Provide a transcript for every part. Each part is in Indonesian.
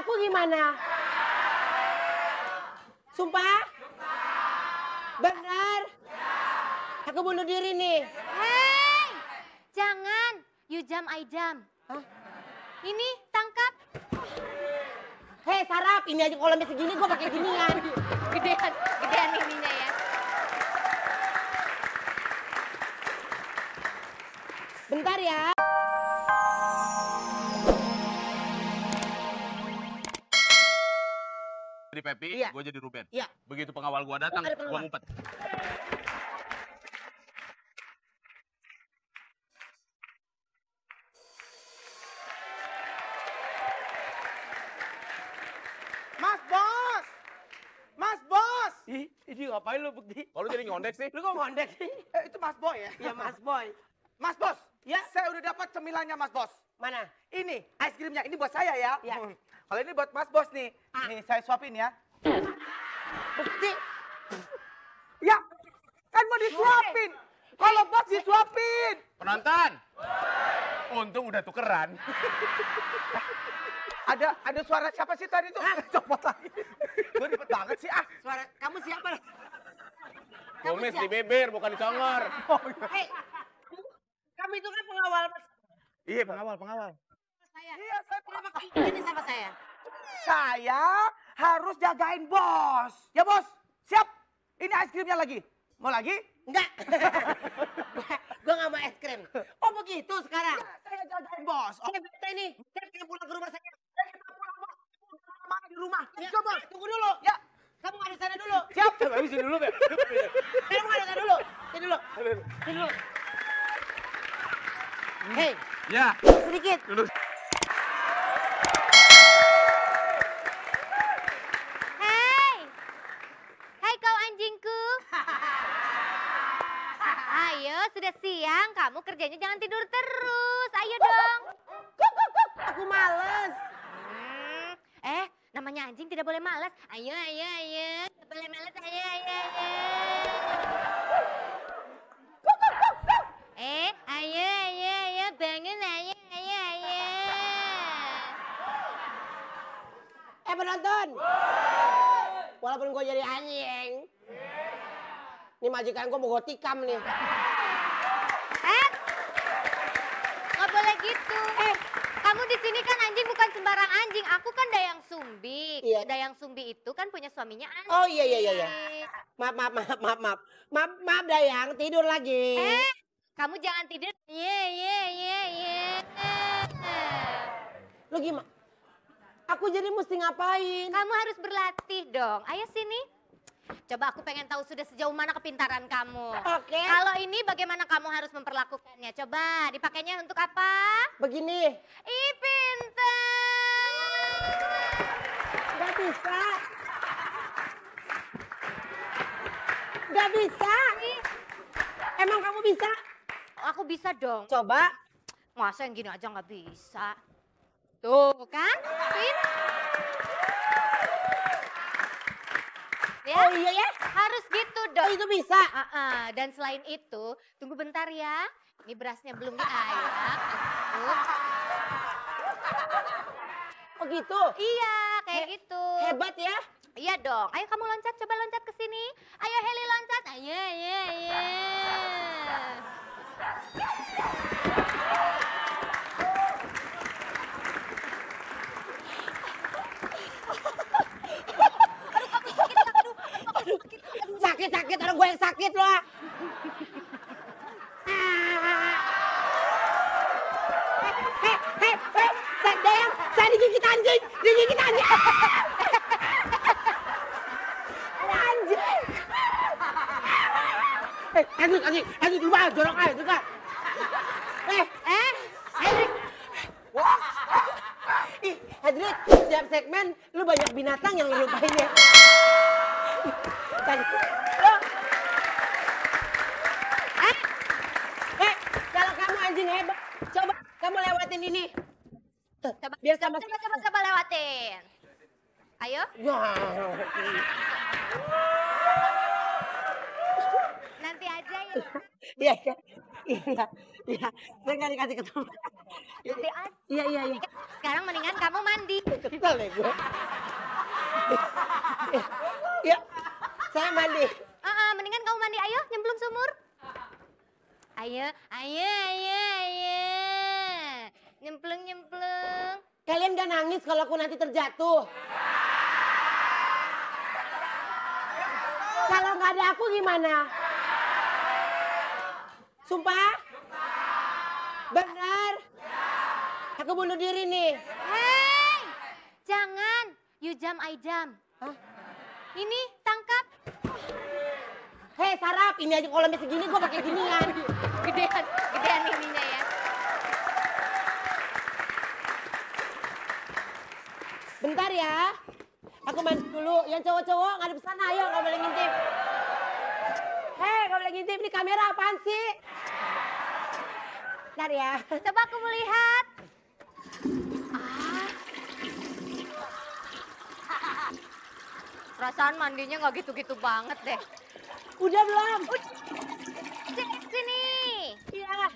aku gimana? Sumpah? Benar? Aku bunuh diri nih. Hei, jangan. You jump, I jump. Hah? Ini, tangkap. Hei sarap, ini aja kolamnya segini gue pakai ginian. Gedean ininya ya. Bentar ya. Jadi Pepi, Iya. gue jadi Ruben. Iya. Begitu pengawal gue datang, Ada pengawal. gue ngumpet. Mas Bos! Mas Bos! Ih, ini ngapain lu Bukti? Kalau jadi ngondek sih. Lu kok ngondek sih? Itu Mas Boy ya? Iya Mas Boy. Mas Bos, Ya. saya udah dapat cemilannya Mas Bos. Mana? Ini, es krimnya. Ini buat saya ya. Ya. Kalau ini buat Mas Bos nih. Ah. Nih, saya suapin ya. Bukti. Ya, kan mau disuapin. Kalau Bos disuapin. Penonton! Untung udah tukeran. Ada suara siapa sih tadi tuh? Copot lagi. Gue ribet banget sih ah. Suara kamu siapa? Kumis di bibir, bukan di congor. Hei, kamu itu kan pengawal Iya, pengawal. saya. Iya, saya Kenapa kamu ini sama saya? Saya harus jagain Bos. Ya Bos, siap. Ini es krimnya lagi. Mau lagi? Enggak. Gue gak mau es krim. Oh begitu sekarang? Ya, saya jagain Bos. Saya bete nih. Saya pengen pulang ke rumah saya. Kita pulang Bos. Mana di rumah? Ya, Coba. tunggu dulu. Ya. Kamu ada sana dulu. Siap. Tapi sini dulu, Beb. Kamu ada sana dulu. Sini dulu. Sini dulu. Hei, Ya. sedikit. Duduk. Hei. Hai kau anjingku. Ayo, sudah siang. Kamu kerjanya jangan tidur terus. Ayo dong. Aku males. Namanya anjing tidak boleh malas. Ayo. Tidak boleh malas. Ayo. Ayo. Bangun. Ayo. Penonton. Walaupun gue jadi anjing. Ini majikan gue mau gue tikam nih. Nggak boleh gitu. Kamu di sini kan anjing bukan sembarang anjing. Aku kan Dayang Sumbi. Iya. Dayang Sumbi itu kan punya suaminya anjing. Oh iya. Maaf Dayang, tidur lagi. Kamu jangan tidur. Iya. Lu gimana? Aku jadi mesti ngapain? Kamu harus berlatih dong. Ayo sini. Coba aku pengen tahu sudah sejauh mana kepintaran kamu. Oke. Kalau ini bagaimana kamu harus memperlakukannya? Coba dipakainya untuk apa? Begini. Ih, pintar. Gak bisa. Gak bisa. Emang kamu bisa? Aku bisa dong. Coba. Masa yang gini aja nggak bisa? Tuh kan? Ya, Oh iya ya? harus gitu Oh dong. itu bisa. Dan selain itu, tunggu bentar ya. Ini berasnya belum diayak. Aduk. Oh gitu? Iya, kayak gitu. Hebat ya? Iya dong. Ayo kamu loncat, coba loncat ke sini. Ayo Heli loncat. Ayo. Sakit orang gue yang sakit loh. Saya digigit anjing. Anjing dulu mah jorok aja juga. Hendrik. Hendrik, setiap segmen lu banyak binatang yang lu lupain ya. Kalau kamu anjing hebat, coba kamu lewatin ini. Biar sama Coba lewatin. Ayo. Nanti aja ya. Iya. Iya, saya nggak dikasih ketemu. Nanti aja. Iya. Sekarang mendingan kamu mandi. Kesel deh gue. Iya, saya mandi. Mendingan kamu mandi. Ayo, nyemplung sumur. Ayo. Nyemplung. Kalian gak nangis kalau aku nanti terjatuh? Kalau nggak ada aku gimana? Sumpah? Benar? Aku bunuh diri nih. Hei, jangan. You jump, I jump. Hah? Ini, tangkap. Hei sarap, ini aja kolamnya segini gue pakai ginian. Gedean ininya ya. Bentar ya. Aku mandi dulu. Yang cowok-cowok ngadep sana, ayo nggak boleh ngintip. Hei, nggak boleh ngintip. Ini kamera apaan sih? Bentar ya. Coba aku melihat. Perasaan mandinya nggak gitu-gitu banget deh. Udah belum? Sini. Iya.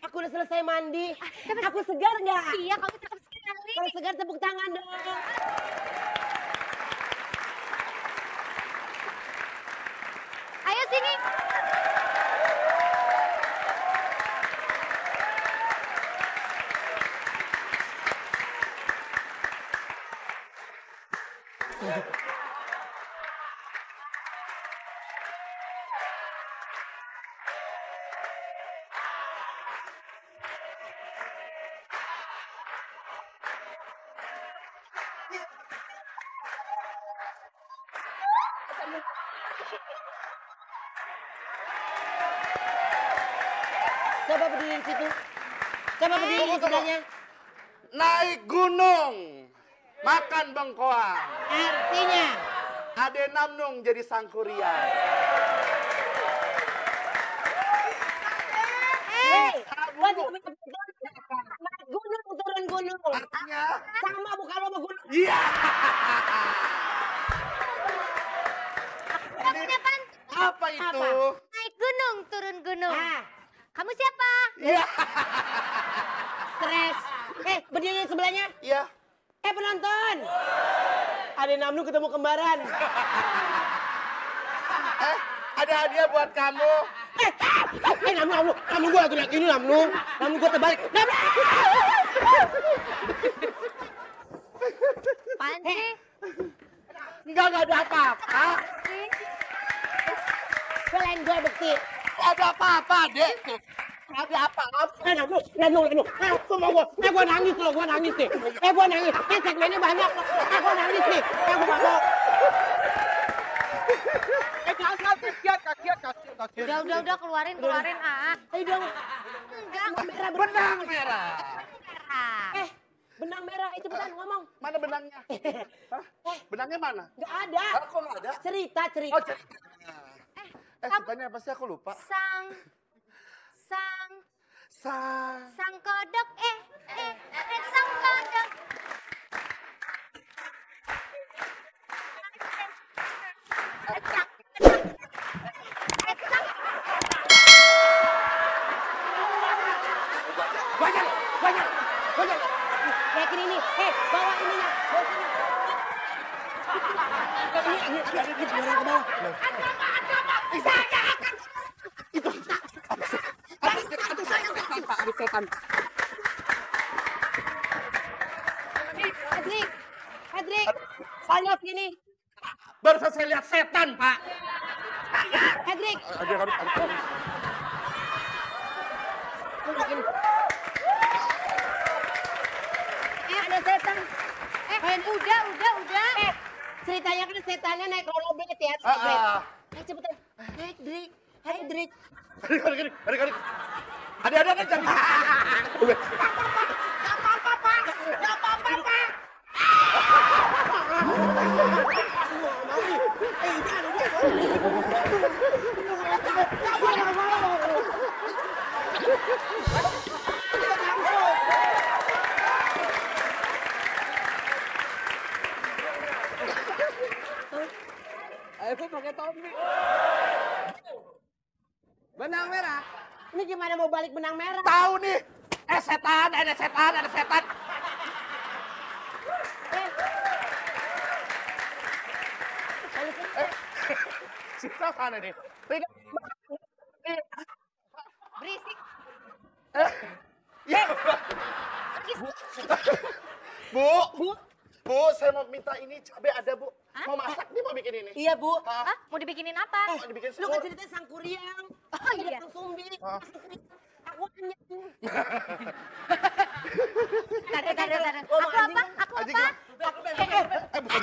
Aku udah selesai mandi. Aku segar nggak? Iya, kamu tetap sekali. Kalau segar tepuk tangan dong. Ayo sini. Coba berdiri di situ. Coba berdiri di sebelahnya. Naik gunung, makan bengkoang. Artinya? Ade namnung jadi sangkuriang. Hei, naik gunung turun gunung. Artinya? Sama bukan lo sama gunung. Iya. Kamu punya pantun. Apa itu? Naik gunung, turun gunung. Ah, Kamu siapa? Iya. stres. Berdiri di sebelahnya. Iya. Penonton. Ade Namnu ketemu kembaran. Ada hadiah buat kamu. Namnu gue lagi naik ini Namnu gue terbalik. Apaan sih? Enggak ada apa-apa. Selain gue bukti. Ada apa-apa, Dek. Ada apa-apa. Namnu. Semua gue nangis loh, gue nangis nih. Gue nangis. Segmennya banyak. Gue nangis nih. Gue mabok. Kasihan. Udah, keluarin. Ayo dong. Enggak, Benang merah. merah. Benang merah, cepetan ngomong. Mana benangnya? Hah? Benangnya mana? Gak ada. Kok nggak ada? Cerita. Oh, ceritanya. Ceritanya apa sih? Aku lupa. Sang kodok, sang kodok. Banyak. Kayak gini nih. Bawa ininya. Bawa sini. Ini orang ke bawah. Ada setan. Hedrik. Soalnya sini. Baru saya lihat setan, Pak. Hedrik. Ada setan. Udah. Ceritanya kan setannya naik rollerblade ya. Cepetan. Hedrik. Kali. Ada jangan. Ayo pakai topi. Benang merah. Ini gimana mau balik benang merah? Tahu nih. Setan, ada setan, ada setan. Sita mana nih? Berisik. Ya. Bu, saya mau minta ini cabai ada, Bu. Mau masak nih, mau bikin ini. Iya, Bu. Hah? Mau dibikinin apa? Mau dibikin Lu kan semur. ceritanya sang kuriang. Oh iya. Sang sumbi. Aku hanya Tar. Gua mau Aku apa? anjing. Aku Anjing apa? bukan. Bukan.